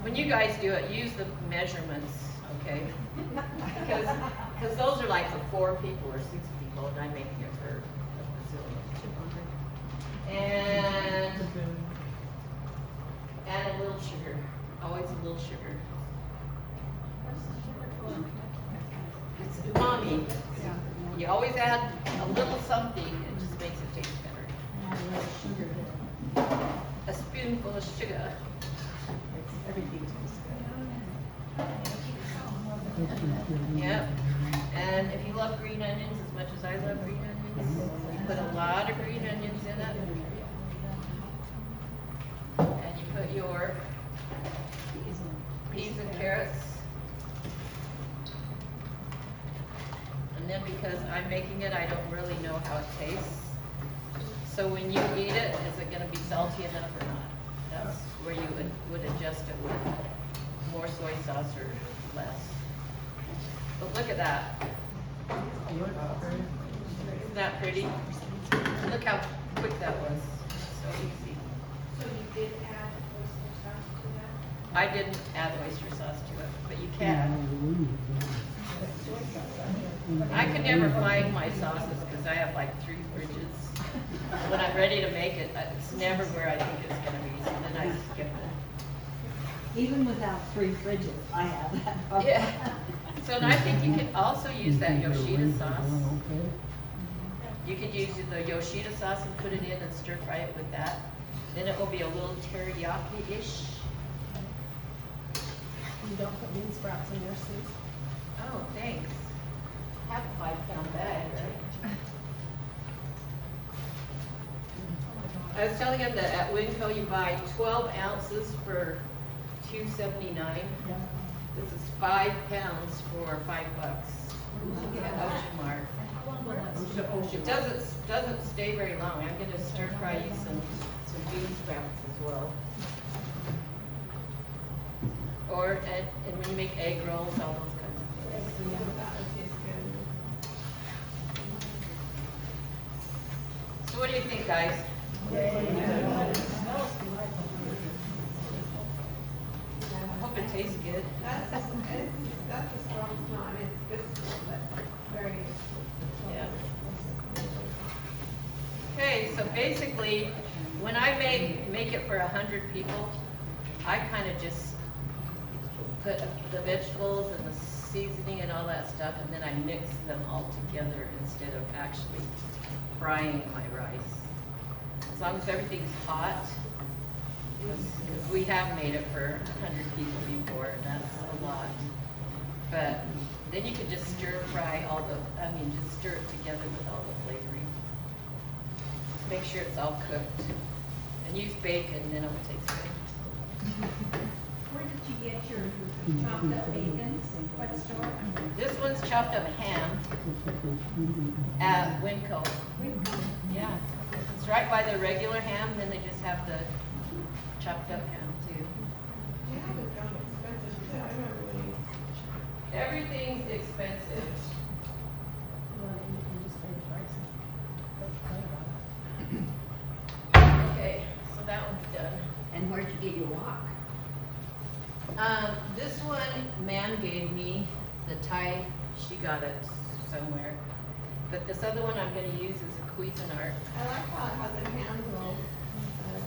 [SPEAKER 2] When you guys do it, use the measurements, okay? Because those are like for 4 people or 6 people, and I'm making it for a bazillion. And add a little sugar, always a little sugar. It's umami. You always add a little something, it just makes it taste better. A spoonful of sugar.
[SPEAKER 1] Everything tastes good.
[SPEAKER 2] Yep. And if you love green onions as much as I love green onions, you put a lot of green onions in it. And you put your peas and carrots. And then because I'm making it, I don't really know how it tastes. So when you eat it, is it gonna be salty enough or not? That's where you would adjust it with more soy sauce or less. But look at that. Isn't that pretty? Look how quick that was. So easy.
[SPEAKER 3] So you did add oyster sauce to that?
[SPEAKER 2] I didn't add oyster sauce to it, but you can. I could never find my sauces because I have like 3 fridges. When I'm ready to make it, it's never where I think it's gonna be, so then I skip it.
[SPEAKER 4] Even without 3 fridges, I have that problem.
[SPEAKER 2] Yeah. So and I think you can also use that Yoshida sauce. You could use the Yoshida sauce and put it in and stir fry it with that. Then it will be a little teriyaki-ish.
[SPEAKER 1] You don't put bean sprouts in your soup?
[SPEAKER 2] Oh, thanks. Have a 5-pound bag, right? I was telling him that at Winco you buy 12 ounces for $2.79. This is 5 pounds for $5 at Ocean Mart. It doesn't stay very long. I'm gonna stir fry you some bean sprouts as well. Or and when you make egg rolls, all those kinds of things.
[SPEAKER 3] Yeah, that would taste good.
[SPEAKER 2] So what do you think, guys? I hope it tastes good.
[SPEAKER 3] That's a strong smell, and it's good smell, but very.
[SPEAKER 2] Yeah. Okay, so basically, when I make it for 100 people, I kind of just put the vegetables and the seasoning and all that stuff, and then I mix them all together instead of actually frying my rice. As long as everything's hot, because we have made it for 100 people before, and that's a lot. But then you can just stir fry just stir it together with all the flavoring. Just make sure it's all cooked. And use bacon, then it'll taste good.
[SPEAKER 6] Where did you get your chopped up bacon? What store?
[SPEAKER 2] This one's chopped up ham at Winco. Yeah. It's right by the regular ham, and then they just have the chopped up ham too.
[SPEAKER 3] You have it gone expensive too, I remember when you.
[SPEAKER 2] Everything's expensive.
[SPEAKER 1] Well, you can just pay the price. Don't complain about it.
[SPEAKER 2] Okay, so that one's done.
[SPEAKER 6] And where'd you get your wok?
[SPEAKER 2] This one, Ma'am gave me the Thai, she got it somewhere. But this other one I'm gonna use is a Cuisinart.
[SPEAKER 3] I like how it has a handle.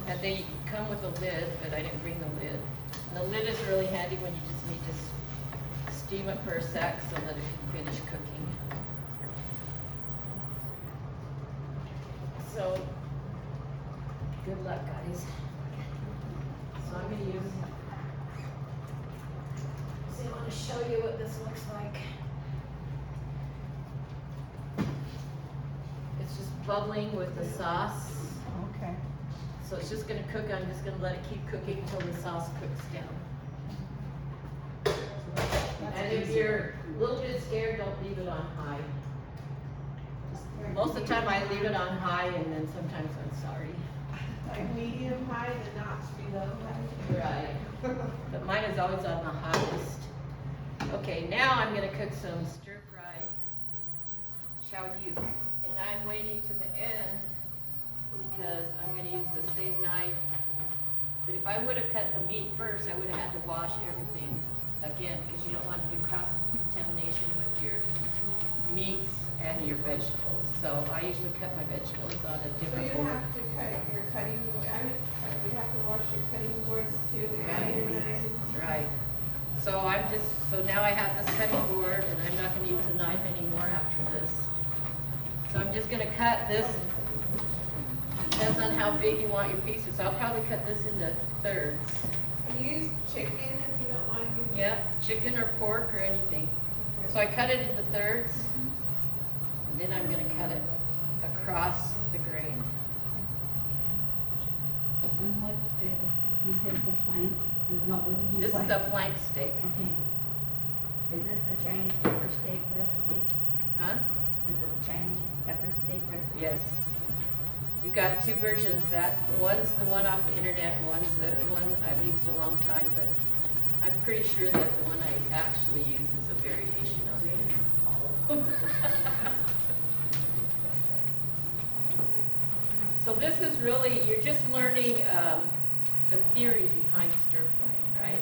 [SPEAKER 2] And they come with a lid, but I didn't bring the lid. And the lid is really handy when you just need to steam it for a sec so that it can finish cooking. So, good luck, guys. So I'm gonna use show you what this looks like. It's just bubbling with the sauce.
[SPEAKER 1] Okay.
[SPEAKER 2] So it's just gonna cook. I'm just gonna let it keep cooking until the sauce cooks down. And if you're a little bit scared, don't leave it on high. Most of the time I leave it on high and then sometimes I'm sorry.
[SPEAKER 3] Like medium high, the notch below high.
[SPEAKER 2] Right. But mine is always on the highest. Okay, now I'm gonna cook some stir fry chow yuk. And I'm waiting to the end because I'm gonna use the same knife. But if I would have cut the meat first, I would have had to wash everything again because you don't want to do cross-contamination with your meats and your vegetables. So I usually cut my vegetables on a
[SPEAKER 3] So
[SPEAKER 2] different
[SPEAKER 3] you
[SPEAKER 2] board.
[SPEAKER 3] have to cut your cutting, you have to wash your cutting boards too, and your knives.
[SPEAKER 2] Right. So now I have this cutting board and I'm not gonna use the knife anymore after this. So I'm just gonna cut this, depends on how big you want your pieces. I'll probably cut this into thirds.
[SPEAKER 3] Can you use chicken if you don't want to use?
[SPEAKER 2] Yeah, chicken or pork or anything. So I cut it into thirds and then I'm gonna cut it across the grain.
[SPEAKER 7] And what, you said it's a flank, or no, what did you
[SPEAKER 2] This
[SPEAKER 7] say?
[SPEAKER 2] is a flank steak.
[SPEAKER 7] Okay. Is this the Chinese pepper steak recipe?
[SPEAKER 2] Huh?
[SPEAKER 7] Is it Chinese pepper steak recipe?
[SPEAKER 2] Yes. You've got two versions. One's the one off the internet, and one's the one I've used a long time, but I'm pretty sure that the one I actually use is a variation of all of them. So this is really, you're just learning the theory behind stir frying, right?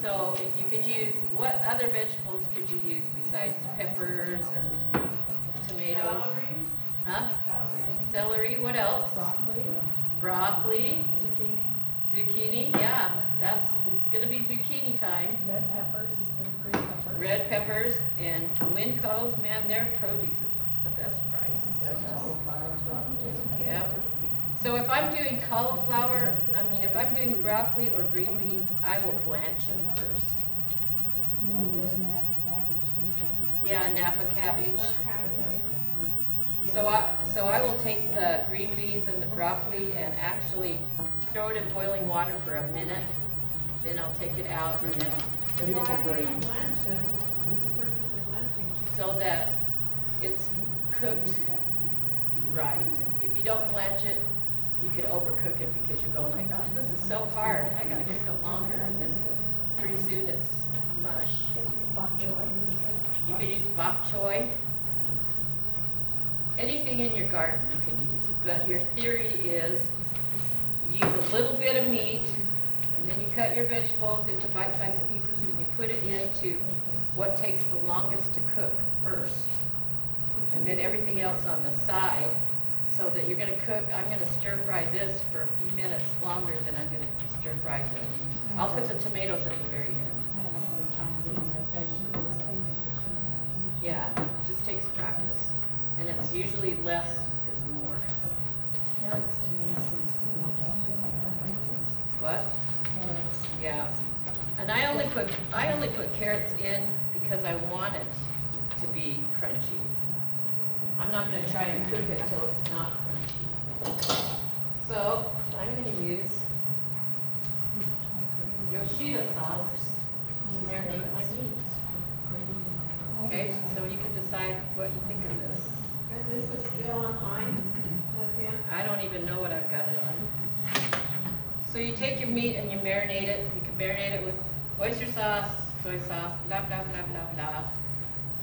[SPEAKER 2] So you could use, what other vegetables could you use besides peppers and tomatoes?
[SPEAKER 3] Celery?
[SPEAKER 2] Huh? Celery, what else?
[SPEAKER 1] Broccoli,
[SPEAKER 2] Broccoli,
[SPEAKER 1] zucchini,
[SPEAKER 2] zucchini, yeah, it's gonna be zucchini time.
[SPEAKER 1] red peppers instead of green peppers.
[SPEAKER 2] Red peppers and Winco's, man, their produce is the best price. Yeah. So if I'm doing cauliflower, if I'm doing broccoli or green beans, I will blanch them first. Yeah, Napa cabbage. So I will take the green beans and the broccoli and actually throw it in boiling water for a minute. Then I'll take it out and then
[SPEAKER 3] Why do you blanch them? What's the purpose of blanching?
[SPEAKER 2] so that it's cooked right. If you don't blanch it, you could overcook it because you're going like, oh, this is so hard. I gotta cook it longer, and then pretty soon it's mush.
[SPEAKER 1] Bok choy.
[SPEAKER 2] You could use bok choy. Anything in your garden you can use, but your theory is you use a little bit of meat, and then you cut your vegetables into bite-sized pieces, and you put it into what takes the longest to cook first. And then everything else on the side, so that you're gonna cook, I'm gonna stir fry this for a few minutes longer than I'm gonna stir fry this. I'll put the tomatoes at the very end. Yeah, it just takes practice, and it's usually less is more.
[SPEAKER 1] Carrots to me seems to be
[SPEAKER 2] What?
[SPEAKER 1] carrots.
[SPEAKER 2] Yeah. And I only put carrots in because I want it to be crunchy. I'm not gonna try and cook it until it's not crunchy. So I'm gonna use Yoshida sauce to marinate my meat. Okay, so you can decide what you think of this.
[SPEAKER 3] And this is still on high? Okay.
[SPEAKER 2] I don't even know what I've got it on. So you take your meat and you marinate it. You can marinate it with oyster sauce, soy sauce, blah, blah, blah, blah, blah.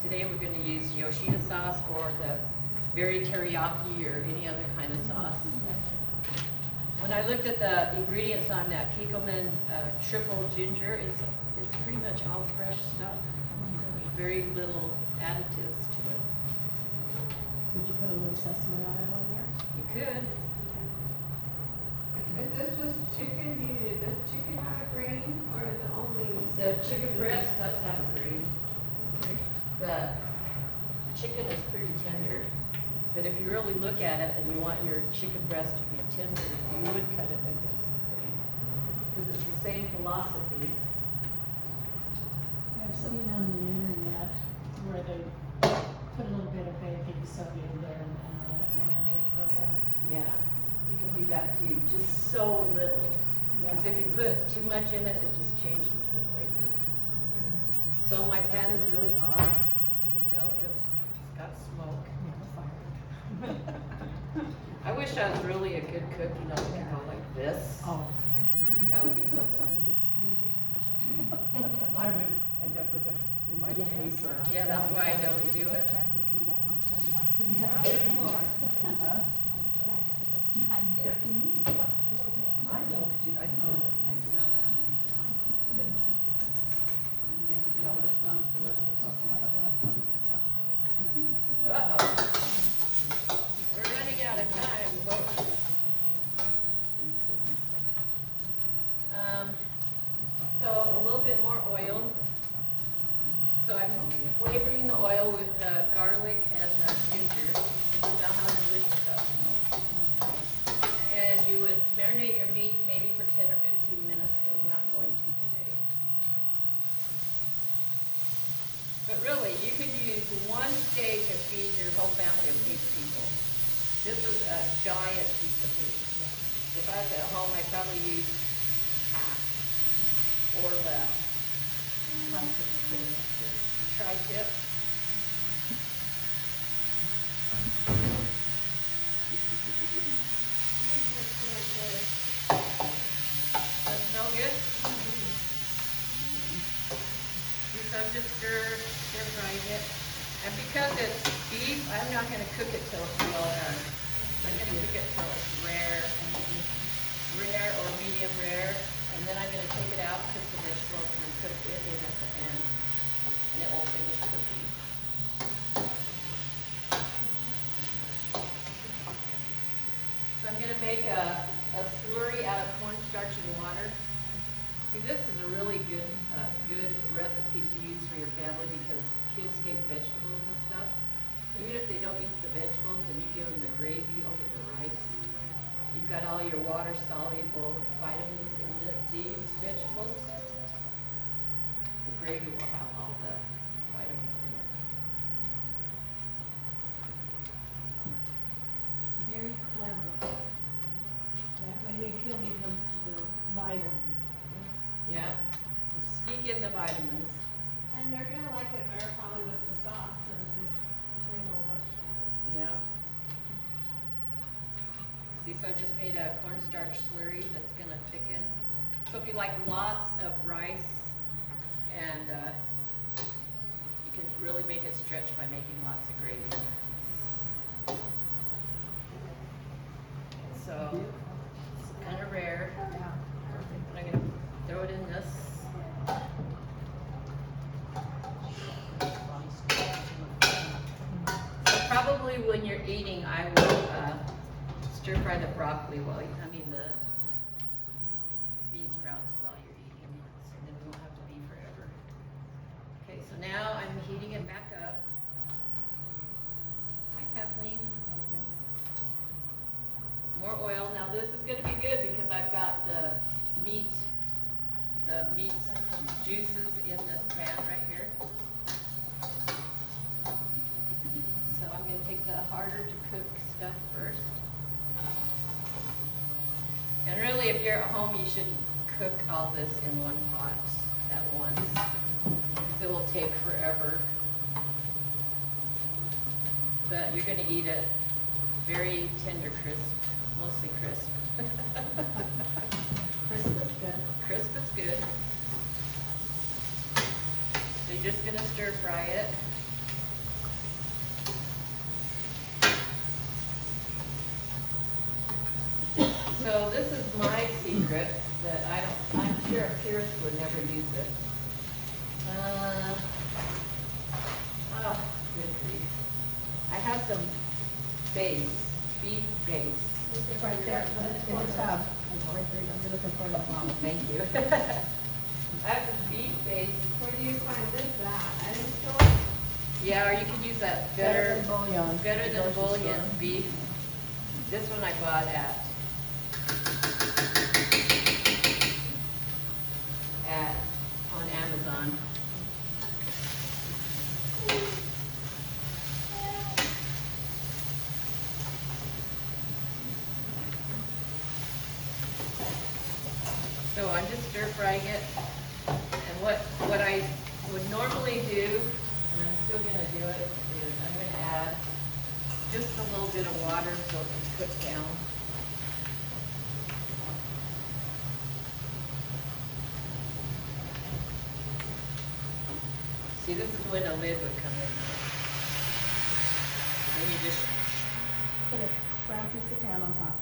[SPEAKER 2] Today we're gonna use Yoshida sauce or the berry teriyaki or any other kind of sauce. When I looked at the ingredients on that Kikkoman triple ginger, it's pretty much all fresh stuff. There's very little additives to it.
[SPEAKER 1] Would you put a little sesame oil in there?
[SPEAKER 2] You could.
[SPEAKER 3] If this was chicken, does chicken have a grain, or is it only?
[SPEAKER 2] The chicken breast does have a grain. The chicken is pretty tender, but if you really look at it and you want your chicken breast to be tender, you would cut it against the grain. Because it's the same philosophy.
[SPEAKER 1] seen on the internet where they put a little bit of baking soda in there and let it marinate for a while.
[SPEAKER 2] Yeah, you can do that too, just so little. Because if you put too much in it, it just changes the flavor. So my pan is really hot, you can tell because it's got smoke. I wish I was really a good cook, you know, we could go like this.
[SPEAKER 1] Oh.
[SPEAKER 2] That would be so fun.
[SPEAKER 1] I would end up with it in my face or.
[SPEAKER 2] Yeah, that's why I don't do it.
[SPEAKER 1] I don't do, I don't. I smell that.
[SPEAKER 2] Uh-oh. We're running out of time, folks. So a little bit more oil. So I'm flavoring the oil with the garlic and the ginger. You can smell how delicious that smells. And you would marinate your meat maybe for 10 or 15 minutes, but we're not going to today. But really, you could use one steak to feed your whole family of 8 people. This is a giant piece of meat. If I was at home, I'd probably use half or less. Tri-tip. Does it smell good? So I'm just stir frying it. And because it's beef, I'm not gonna cook it till it's well done. I'm gonna cook it till it's rare or medium rare. And then I'm gonna take it out, cook the vegetables, and then cook it in at the end. And it won't finish cooking. So I'm gonna make a slurry out of cornstarch and water. See, this is a really good recipe to use for your family because kids hate vegetables and stuff. Even if they don't eat the vegetables and you give them the gravy over the rice, you've got all your water-soluble vitamins in these vegetables. The gravy will have all the vitamins in it.
[SPEAKER 7] Very clever. That way they still need the vitamins.
[SPEAKER 2] Yeah. Sneak in the vitamins.
[SPEAKER 3] And they're gonna like it better probably with the sauce than just plain old vegetables.
[SPEAKER 2] Yeah. See, so I just made a cornstarch slurry that's gonna thicken. So if you like lots of rice, and you can really make it stretch by making lots of gravy. So it's kind of rare. And I'm gonna throw it in this. So probably when you're eating, I will stir fry the broccoli the bean sprouts while you're eating, so then we won't have to be forever. Okay, so now I'm heating it back up. Hi, Kathleen. More oil. Now this is going to be good because I've got the meat juices in this pan right here. So I'm going to take the harder to cook stuff first. And really, if you're at home, you shouldn't cook all this in one pot at once, because it will take forever. But you're going to eat it very tender crisp, mostly crisp.
[SPEAKER 1] Crisp is good.
[SPEAKER 2] Crisp is good. So you're just going to stir fry it. So this is my secret that I'm sure a purist would never use it. Good grief. I have some beef base.
[SPEAKER 1] It's right there, in the tub. It's right there, you're looking for the bomb.
[SPEAKER 2] Thank you. I have some beef base.
[SPEAKER 3] Where do you find this at? Any store?
[SPEAKER 2] Yeah, or you could use that
[SPEAKER 1] Better than bouillon.
[SPEAKER 2] better than
[SPEAKER 1] Grocery
[SPEAKER 2] bouillon
[SPEAKER 1] store.
[SPEAKER 2] beef. This one I bought on Amazon. stir frying it. And what I would normally do, and I'm still gonna do it, is I'm gonna add just a little bit of water so it can cook down. See, this is when a lid would come in. Then you just,
[SPEAKER 1] Put a brown pizza pan on top.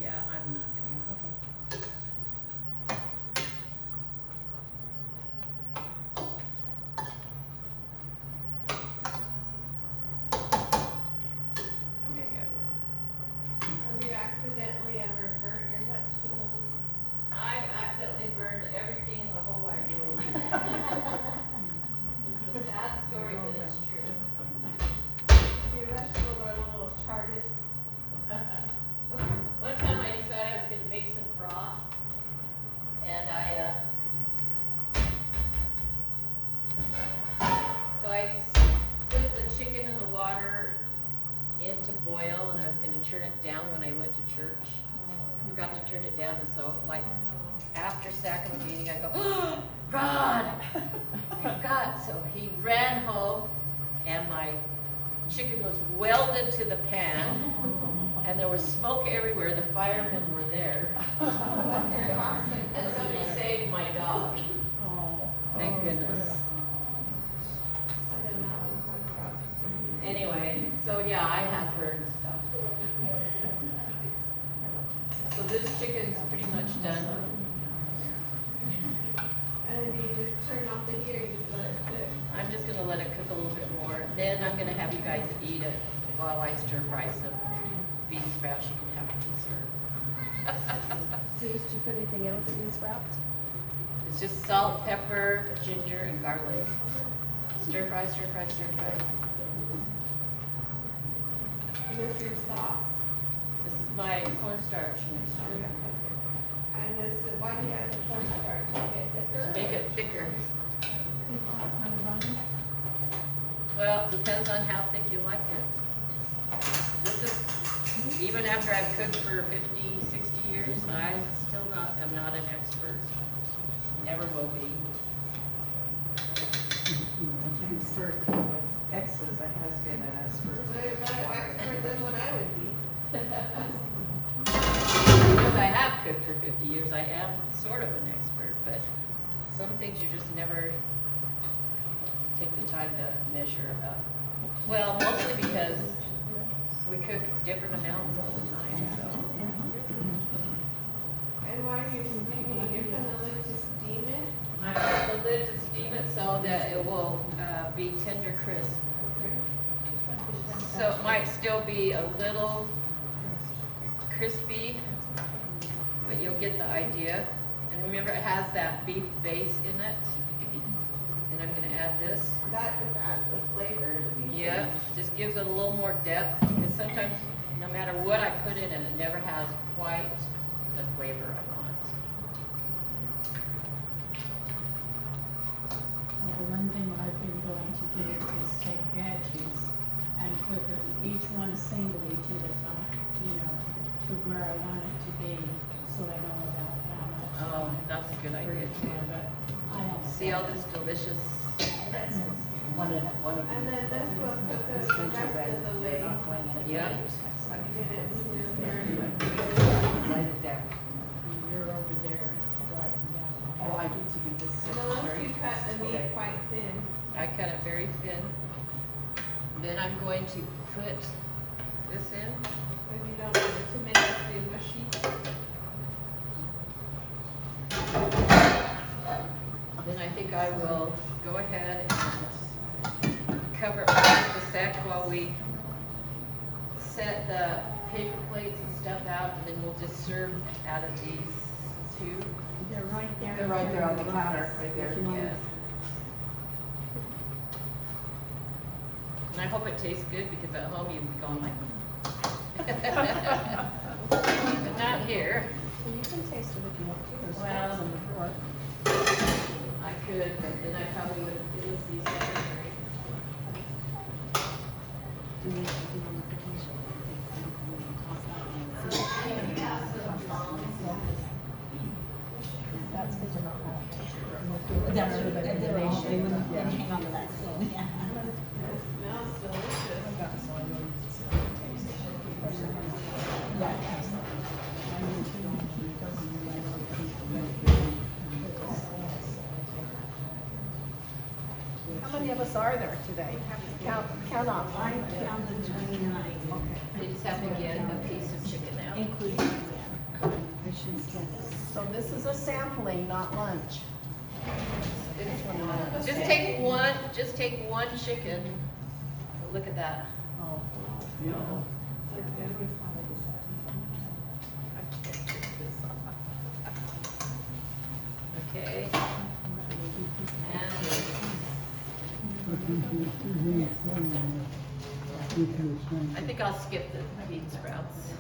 [SPEAKER 2] yeah, I'm not gonna.
[SPEAKER 1] Okay.
[SPEAKER 2] Okay, good.
[SPEAKER 3] Have you accidentally ever burnt your vegetables?
[SPEAKER 2] I've accidentally burned everything in the whole wide world. It's a sad story, but it's true.
[SPEAKER 3] Your vegetables are a little charted.
[SPEAKER 2] One time I decided I was gonna make some broth, and so I put the chicken in the water in to boil, and I was gonna turn it down when I went to church. I forgot to turn it down, and so like after sacrament meeting, I go, oh, Rod, I forgot. So he ran home, and my chicken was welded to the pan, and there was smoke everywhere. The firemen were there, and somebody saved my dog. Thank goodness.
[SPEAKER 3] I did not want to talk about this.
[SPEAKER 2] Anyway, so yeah, I have burned stuff. So this chicken's pretty much done.
[SPEAKER 3] And then you just turn off the heat, or you just let it cook.
[SPEAKER 2] I'm just gonna let it cook a little bit more. Then I'm gonna have you guys eat it while I stir fry some bean sprouts. You can have dessert.
[SPEAKER 1] Suze, did you put anything in with the bean sprouts?
[SPEAKER 2] It's just salt, pepper, ginger, and garlic. Stir fry, stir fry, stir fry.
[SPEAKER 3] Is this your sauce?
[SPEAKER 2] This is my cornstarch mixture.
[SPEAKER 3] And this, why do you add the cornstarch? To make it thicker?
[SPEAKER 2] To make it thicker. Well, it depends on how thick you like it. This is, even after I've cooked for 50, 60 years, I still am not an expert. Never will be.
[SPEAKER 8] Expert, X's, that has been an expert.
[SPEAKER 3] So you're not an expert than what I would be.
[SPEAKER 2] Because I have cooked for 50 years, I am sort of an expert, but some things you just never take the time to measure up. Well, mostly because we cook different amounts all the time, so.
[SPEAKER 3] And why are you steaming it? You're gonna let to steam it?
[SPEAKER 2] I put the lid to steam it so that it will be tender crisp. So it might still be a little crispy, but you'll get the idea. And remember, it has that beef base in it. And I'm gonna add this.
[SPEAKER 3] That just adds the flavor to the
[SPEAKER 2] Yeah, just gives it a little more depth, because sometimes, no matter what I put in it, it never has quite the flavor I want.
[SPEAKER 7] Well, one thing I've been going to do is take veggies and cook them, each one singly to the top, to where I want it to be, so I know about how much.
[SPEAKER 2] Oh, that's a good idea
[SPEAKER 7] for each
[SPEAKER 2] too.
[SPEAKER 7] one, but I have.
[SPEAKER 2] See all this delicious,
[SPEAKER 8] One of
[SPEAKER 3] And then this will cook us the rest of the way.
[SPEAKER 2] yeah.
[SPEAKER 3] Get it
[SPEAKER 8] Write it down.
[SPEAKER 7] You're over there writing down.
[SPEAKER 8] Oh, I get to do this.
[SPEAKER 3] And unless you cut the meat quite thin.
[SPEAKER 2] I cut it very thin. Then I'm going to put this in.
[SPEAKER 3] If you don't want the tomatoes to be mushy.
[SPEAKER 2] Then I think I will go ahead and cover it just a sec while we set the paper plates and stuff out, and then we'll just serve out of these two.
[SPEAKER 7] They're right there.
[SPEAKER 8] They're right there on the counter, right there.
[SPEAKER 2] Yes. And I hope it tastes good, because at home you'd be going like, but not here.
[SPEAKER 1] Well, you can taste it if you want to. There's
[SPEAKER 2] Well,
[SPEAKER 1] spots in the drawer.
[SPEAKER 2] I could, but then I probably would, it would be secondary.
[SPEAKER 1] That's
[SPEAKER 4] But if they're all, they wouldn't, they'd hang on to that skin, yeah.
[SPEAKER 3] It smells delicious.
[SPEAKER 1] How many of us are there today? Count off.
[SPEAKER 4] I counted 29.
[SPEAKER 2] You just have to get a piece of chicken out.
[SPEAKER 4] Including Suzanne. I should scan this.
[SPEAKER 1] So this is a sampling, not lunch.
[SPEAKER 2] Just take one chicken. Look at that.
[SPEAKER 1] Oh.
[SPEAKER 2] Okay. And I think I'll skip the bean sprouts.